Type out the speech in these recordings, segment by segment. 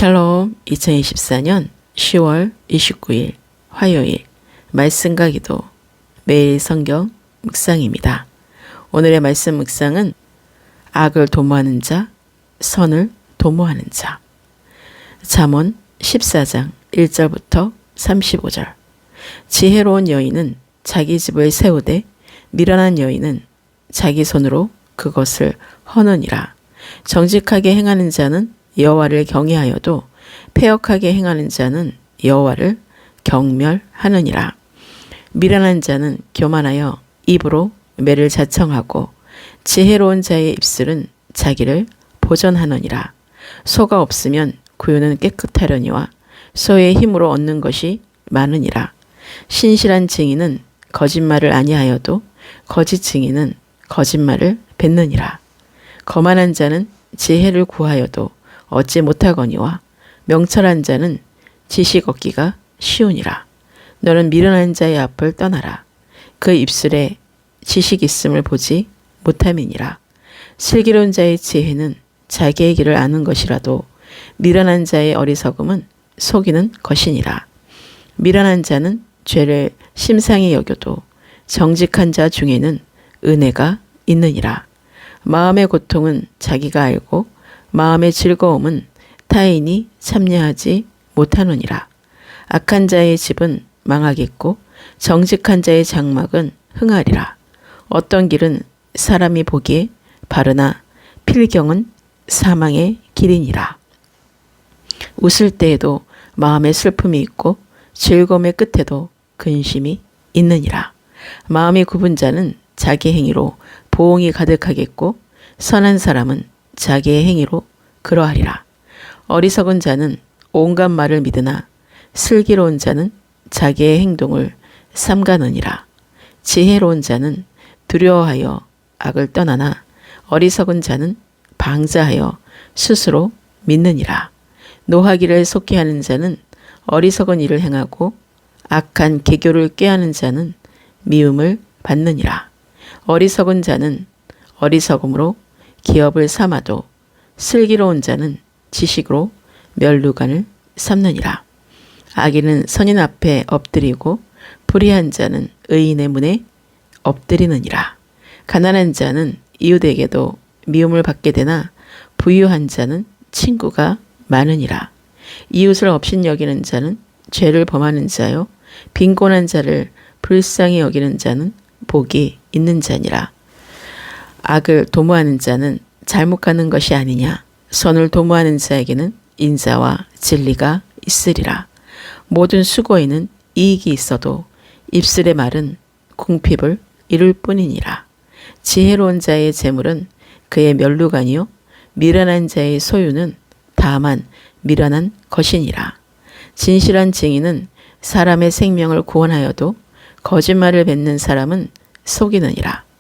샬롬. 2024년 10월 29일 화요일 말씀과 기도 매일 성경 묵상입니다. 오늘의 말씀 묵상은 악을 도모하는 자, 선을 도모하는 자. 잠언 14장 1절부터 35절. 지혜로운 여인은 자기 집을 세우되 미련한 여인은 자기 손으로 그것을 허느니라. 정직하게 행하는 자는 여호와를 경외하여도 패역하게 행하는 자는 여호와를 경멸하느니라. 미련한 자는 교만하여 입으로 매를 자청하고 지혜로운 자의 입술은 자기를 보전하느니라. 소가 없으면 구유는 깨끗하려니와 소의 힘으로 얻는 것이 많으니라. 신실한 증인은 거짓말을 아니하여도 거짓 증인은 거짓말을 뱉느니라. 거만한 자는 지혜를 구하여도 얻지 못하거니와 명철한 자는 지식 얻기가 쉬우니라. 너는 미련한 자의 앞을 떠나라. 그 입술에 지식 있음을 보지 못함이니라. 슬기로운 자의 지혜는 자기의 길을 아는 것이라도 미련한 자의 어리석음은 속이는 것이니라. 미련한 자는 죄를 심상히 여겨도 정직한 자 중에는 은혜가 있느니라. 마음의 고통은 자기가 알고 마음의 즐거움은 타인이 참여하지 못하느니라. 악한 자의 집은 망하겠고 정직한 자의 장막은 흥하리라. 어떤 길은 사람이 보기에 바르나 필경은 사망의 길이니라. 웃을 때에도 마음에 슬픔이 있고 즐거움의 끝에도 근심이 있느니라. 마음이 굽은 자는 자기 행위로 보응이 가득하겠고 선한 사람은 자기의 행위로 그러하리라. 어리석은 자는 온갖 말을 믿으나 슬기로운 자는 자기의 행동을 삼가느니라. 지혜로운 자는 두려워하여 악을 떠나나 어리석은 자는 방자하여 스스로 믿느니라. 노하기를 속히 하는 자는 어리석은 일을 행하고 악한 계교를 꾀하는 자는 미움을 받느니라. 어리석은 자는 어리석음으로 기업을 삼아도 슬기로운 자는 지식으로 면류관을 삼느니라. 악인은 선인 앞에 엎드리고 불의한 자는 의인의 문에 엎드리느니라. 가난한 자는 이웃에게도 미움을 받게 되나 부유한 자는 친구가 많으니라. 이웃을 업신여기는 자는 죄를 범하는 자요 빈곤한 자를 불쌍히 여기는 자는 복이 있는 자니라. 악을 도모하는 자는 잘못하는 것이 아니냐. 선을 도모하는 자에게는 인자와 진리가 있으리라. 모든 수고에는 이익이 있어도 입술의 말은 궁핍을 이룰 뿐이니라. 지혜로운 자의 재물은 그의 면류관이요 미련한 자의 소유는 다만 미련한 것이니라. 진실한 증인은 사람의 생명을 구원하여도 거짓말을 뱉는 사람은 속이느니라.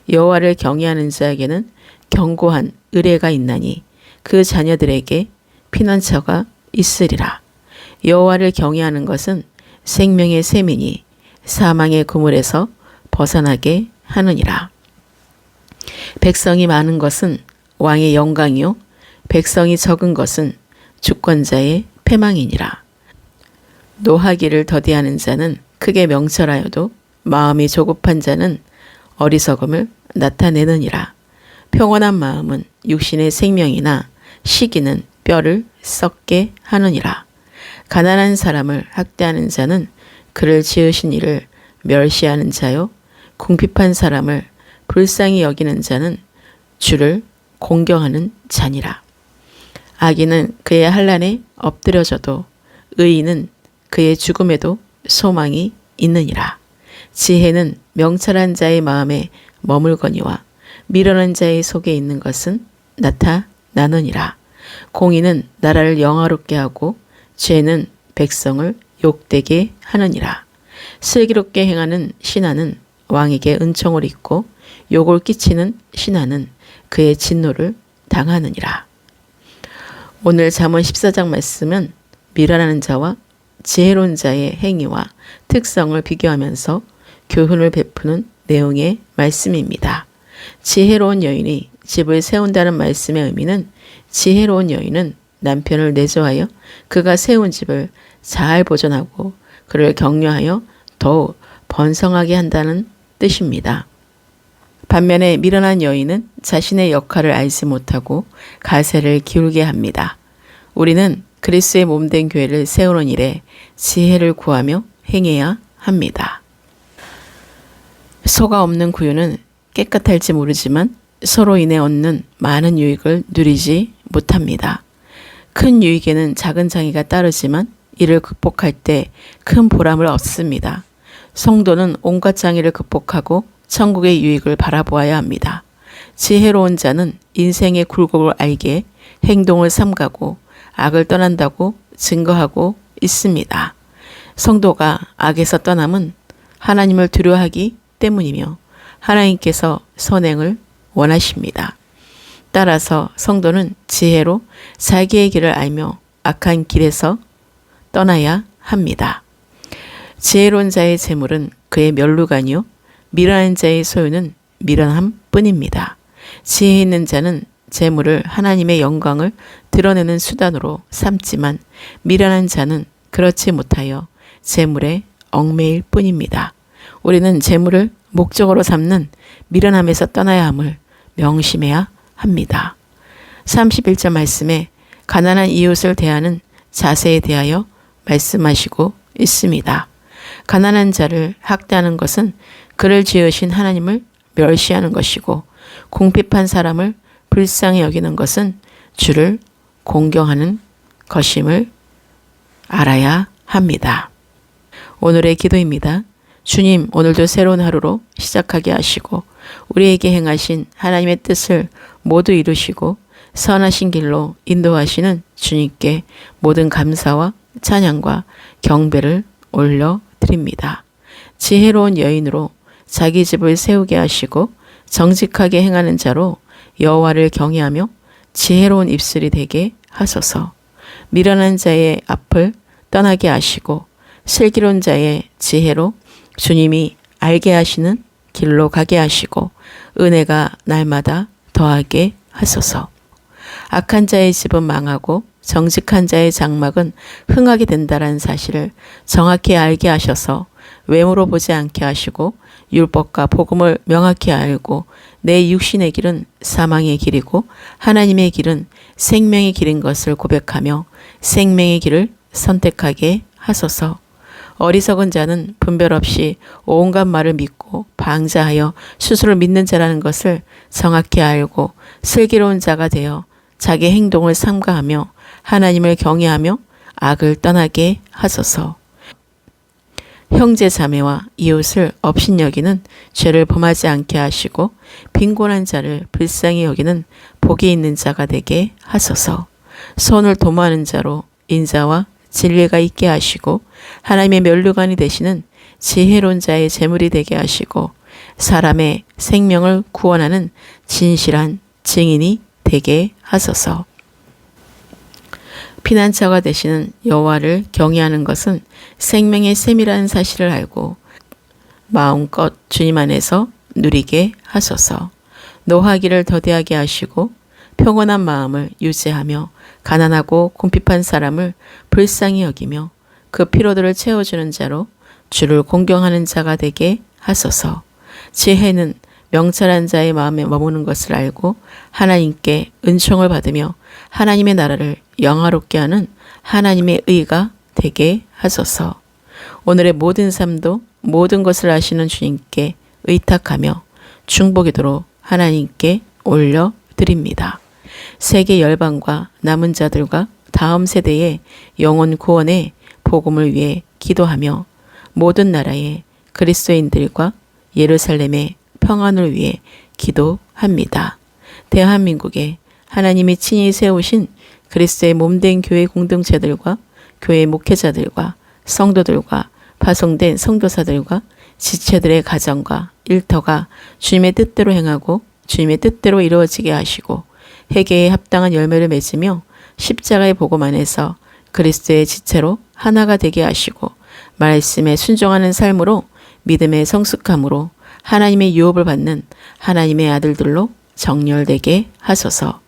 여호와를 경외하는 자에게는 견고한 의뢰가 있나니 그 자녀들에게 피난처가 있으리라. 여호와를 경외하는 것은 생명의 셈이니 사망의 그물에서 벗어나게 하느니라. 백성이 많은 것은 왕의 영광이요 백성이 적은 것은 주권자의 패망이니라. 노하기를 더디하는 자는 크게 명철하여도 마음이 조급한 자는 어리석음을 나타내느니라. 평온한 마음은 육신의 생명이나 시기는 뼈를 썩게 하느니라. 가난한 사람을 학대하는 자는 그를 지으신 이를 멸시하는 자요 궁핍한 사람을 불쌍히 여기는 자는 주를 공경하는 자니라. 악인은 그의 환난에 엎드려져도 의인은 그의 죽음에도 소망이 있느니라. 지혜는 명철한 자의 마음에 머물거니와 미련한 자의 속에 있는 것은 나타나느니라. 공의는 나라를 영화롭게 하고 죄는 백성을 욕되게 하느니라. 슬기롭게 행하는 신하는 왕에게 은총을 입고 욕을 끼치는 신하는 그의 진노를 당하느니라. 오늘 잠언 14장 말씀은 미련한 자와 지혜로운 자의 행위와 특성을 비교하면서 교훈을 베푸는 내용의 말씀입니다. 지혜로운 여인이 집을 세운다는 말씀의 의미는 지혜로운 여인은 남편을 내조하여 그가 세운 집을 잘 보존하고 그를 격려하여 더욱 번성하게 한다는 뜻입니다. 반면에 미련한 여인은 자신의 역할을 알지 못하고 가세를 기울게 합니다. 우리는 그리스도의 몸된 교회를 세우는 일에 지혜를 구하며 행해야 합니다. 소가 없는 구유는 깨끗할지 모르지만 서로 인해 얻는 많은 유익을 누리지 못합니다. 큰 유익에는 작은 장애가 따르지만 이를 극복할 때 큰 보람을 얻습니다. 성도는 온갖 장애를 극복하고 천국의 유익을 바라보아야 합니다. 지혜로운 자는 인생의 굴곡을 알게 행동을 삼가고 악을 떠난다고 증거하고 있습니다. 성도가 악에서 떠남은 하나님을 두려워하기 때문이며 하나님께서 선행을 원하십니다. 따라서 성도는 지혜로 자기의 길을 알며 악한 길에서 떠나야 합니다. 지혜로운 자의 재물은 그의 면류관이요 미련한 자의 소유는 미련함 뿐입니다. 지혜 있는 자는 재물을 하나님의 영광을 드러내는 수단으로 삼지만 미련한 자는 그렇지 못하여 재물에 얽매일 뿐입니다. 우리는 재물을 목적으로 삼는 미련함에서 떠나야 함을 명심해야 합니다. 31절 말씀에 가난한 이웃을 대하는 자세에 대하여 말씀하시고 있습니다. 가난한 자를 학대하는 것은 그를 지으신 하나님을 멸시하는 것이고 궁핍한 사람을 불쌍히 여기는 것은 주를 공경하는 것임을 알아야 합니다. 오늘의 기도입니다. 주님, 오늘도 새로운 하루로 시작하게 하시고 우리에게 행하신 하나님의 뜻을 모두 이루시고 선하신 길로 인도하시는 주님께 모든 감사와 찬양과 경배를 올려드립니다. 지혜로운 여인으로 자기 집을 세우게 하시고 정직하게 행하는 자로 여호와를 경외하며 지혜로운 입술이 되게 하소서. 미련한 자의 앞을 떠나게 하시고 슬기로운 자의 지혜로 주님이 알게 하시는 길로 가게 하시고 은혜가 날마다 더하게 하소서. 악한 자의 집은 망하고 정직한 자의 장막은 흥하게 된다는 사실을 정확히 알게 하셔서 외모로 보지 않게 하시고 율법과 복음을 명확히 알고 내 육신의 길은 사망의 길이고 하나님의 길은 생명의 길인 것을 고백하며 생명의 길을 선택하게 하소서. 어리석은 자는 분별 없이 온갖 말을 믿고 방자하여 스스로 믿는 자라는 것을 정확히 알고 슬기로운 자가 되어 자기 행동을 삼가하며 하나님을 경외하며 악을 떠나게 하소서. 형제 자매와 이웃을 업신여기는 죄를 범하지 않게 하시고 빈곤한 자를 불쌍히 여기는 복이 있는 자가 되게 하소서. 손을 도모하는 자로 인자와 진리가 있게 하시고 하나님의 면류관이 되시는 지혜로운 자의 재물이 되게 하시고 사람의 생명을 구원하는 진실한 증인이 되게 하소서. 피난처가 되시는 여호와를 경외하는 것은 생명의 셈이라는 사실을 알고 마음껏 주님 안에서 누리게 하소서. 노하기를 더디하게 하시고 평온한 마음을 유지하며 가난하고 궁핍한 사람을 불쌍히 여기며 그 피로들을 채워주는 자로 주를 공경하는 자가 되게 하소서. 지혜는 명철한 자의 마음에 머무는 것을 알고 하나님께 은총을 받으며 하나님의 나라를 영화롭게 하는 하나님의 의가 되게 하소서. 오늘의 모든 삶도 모든 것을 아시는 주님께 의탁하며 중보기도로 하나님께 올려드립니다. 세계 열방과 남은 자들과 다음 세대의 영혼 구원의 복음을 위해 기도하며 모든 나라의 그리스도인들과 예루살렘의 평안을 위해 기도합니다. 대한민국에 하나님이 친히 세우신 그리스도의 몸된 교회 공동체들과 교회 목회자들과 성도들과 파송된 성도사들과 지체들의 가정과 일터가 주님의 뜻대로 행하고 주님의 뜻대로 이루어지게 하시고 회개에 합당한 열매를 맺으며 십자가의 복음 안에서 그리스도의 지체로 하나가 되게 하시고 말씀에 순종하는 삶으로 믿음의 성숙함으로 하나님의 유업을 받는 하나님의 아들들로 정렬되게 하소서.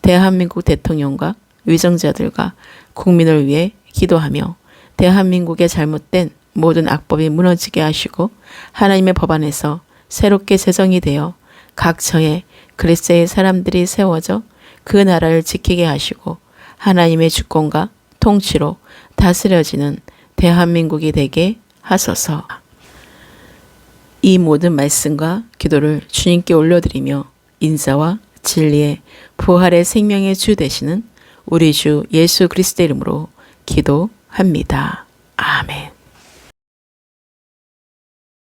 대한민국 대통령과 위정자들과 국민을 위해 기도하며 대한민국의 잘못된 모든 악법이 무너지게 하시고 하나님의 법안에서 새롭게 제정이 되어 각처에 그리스도의 사람들이 세워져 그 나라를 지키게 하시고 하나님의 주권과 통치로 다스려지는 대한민국이 되게 하소서. 이 모든 말씀과 기도를 주님께 올려드리며 인자와 진리의 부활의 생명의 주 되시는 우리 주 예수 그리스도 이름으로 기도합니다. 아멘.